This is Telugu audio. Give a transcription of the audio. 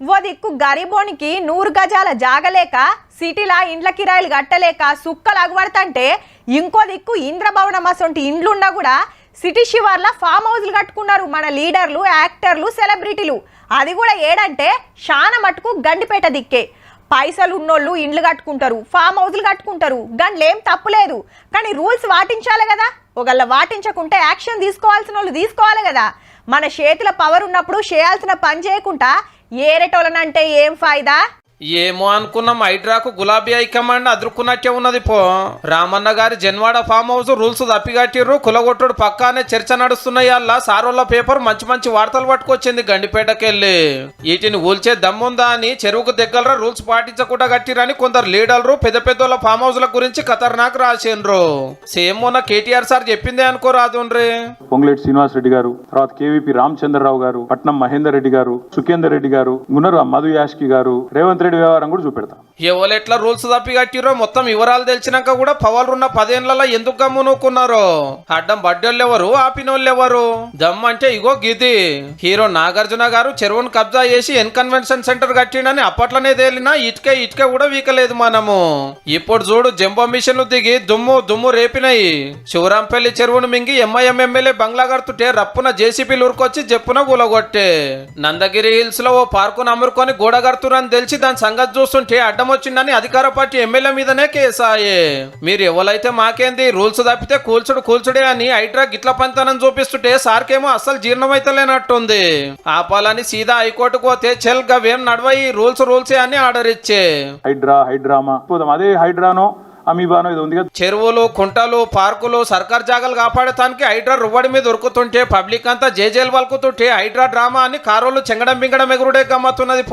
ఓ దిక్కు గరీబోనికి 100 గజాల జాగలేక సిటీలా ఇండ్ల కిరాయిలు కట్టలేక సుక్కలు అగబడతంటే ఇంకో దిక్కు ఇంద్రభవనం అసొంటి ఇండ్లున్నా కూడా సిటీ శివార్ల ఫామ్ హౌస్లు కట్టుకున్నారు మన లీడర్లు, యాక్టర్లు, సెలబ్రిటీలు. అది కూడా ఏడంటే శాన మటుకు గండిపేట దిక్కే. పైసలు ఉన్నోళ్ళు ఇండ్లు కట్టుకుంటారు, ఫామ్ హౌస్లు కట్టుకుంటారు, గండ్లేం తప్పులేదు. కానీ రూల్స్ వాటించాలి కదా. ఒకళ్ళ వాటించకుంటే యాక్షన్ తీసుకోవాల్సిన వాళ్ళు తీసుకోవాలి కదా. మన చేతుల పవర్ ఉన్నప్పుడు చేయాల్సిన పని చేయకుండా ఏరేటోళ్ళనంటే ఏం ఫాయిదా? ఏమో అనుకున్నాం, హైడ్రాకు గులాబీ హైకమాండ్ అదురుకున్నట్టే ఉన్నది. రామన్న గారి జన్వాడ ఫామ్ హౌస్ రూల్స్ తప్పిగట్టిర్రు, కులగొట్టుడు పక్కానే చర్చ నడుస్తున్నాయి. అలా సారోళ్ళ పేపర్ మంచి మంచి వార్తలు పట్టుకొచ్చింది గండిపేటకెళ్ళి. వీటిని ఊల్చే దమ్ముందా అని చెరువుకు దగ్గర రూల్స్ పాటించకుండా కట్టిరని కొందరు లీడర్లు పెద్ద పెద్దోళ్ళ ఫామ్ హౌస్ల గురించి ఖతర్నాక్ రాసిండ్రు. సేమ్ మొన్న కేటీఆర్ సార్ చెప్పిందే అనుకోరాదుండ్రి. పొంగులేటి శ్రీనివాస్ రెడ్డి గారు, తర్వాత కేవీపీ రామచంద్రరావు గారు, పట్నం మహేందర్ రెడ్డి గారు, సుఖేందర్ రెడ్డి గారు, గున్నరు మధు యాష్కి గారు, రేవంత్ రెడ్డి వ్యవహారం కూడా చూపెడతాం. ఎవరెట్లా రూల్స్ తప్పి కట్టిరో మొత్తం వివరాలు తెలిసినాక కూడా పవర్లున్న 10 ఏళ్లలో ఎందుకు గమ్మునుకున్నారో. అడ్డం బడ్డోళ్ళెవరు, ఆపినోళ్ళెవరు? దమ్ అంటే ఇగో గిది. హీరో నాగార్జున గారు చెరువును కబ్జా చేసి కన్వెన్షన్ సెంటర్ కట్టిండని అప్పట్లోనే తేలినా ఇటుకే కూడా వీకలేదు మనము. ఇప్పుడు చూడు జంబో మిషన్లు దిగి దుమ్ము రేపినాయి. శివరాంపల్లి చెరువును మింగి ఎంఐఎం ఎమ్మెల్యే బంగ్లా కడుతుంటే రప్పున జేసీపీలు ఉరుకొచ్చి జప్పున గులగొట్టే. నందగిరి హిల్స్ లో ఓ పార్కును అమ్ముకొని గోడ కడుతురని తెలిసి దాని సంగతి చూస్తుంటే అడ్డం వచ్చిందని అధికార పార్టీ ఎమ్మెల్యే మీదనే కేసాయే. మీరు ఎవరైతే మాకేంది, రూల్స్ తప్పితే కూల్చుడే అని హైడ్రా గిట్ల పంతనం చూపిస్తుంటే సార్కేమో అస్సలు జీర్ణమైతలేనట్టుంది. ఆపాలని సీదా హైకోర్టుకు పోతే చెల్ గవేం నడవయి, రూల్సే అని ఆర్డర్ ఇచ్చే. హైడ్రామా అదే హైడ్రానో అమీబానో ఇది ఉంది కదా. చెరువులు, కుంటలు, పార్కులు, సర్కార్ జాగాలు కాపాడటానికి హైడ్రా రువ్వడి మీద ఉరుకుతుంటే పబ్లిక్ అంతా జేజేలు వలుకుతుంటే హైడ్రా డ్రామా అని కారోళ్ళు చెంగడం బింగడం ఎగురుడే గమ్మతున్నది.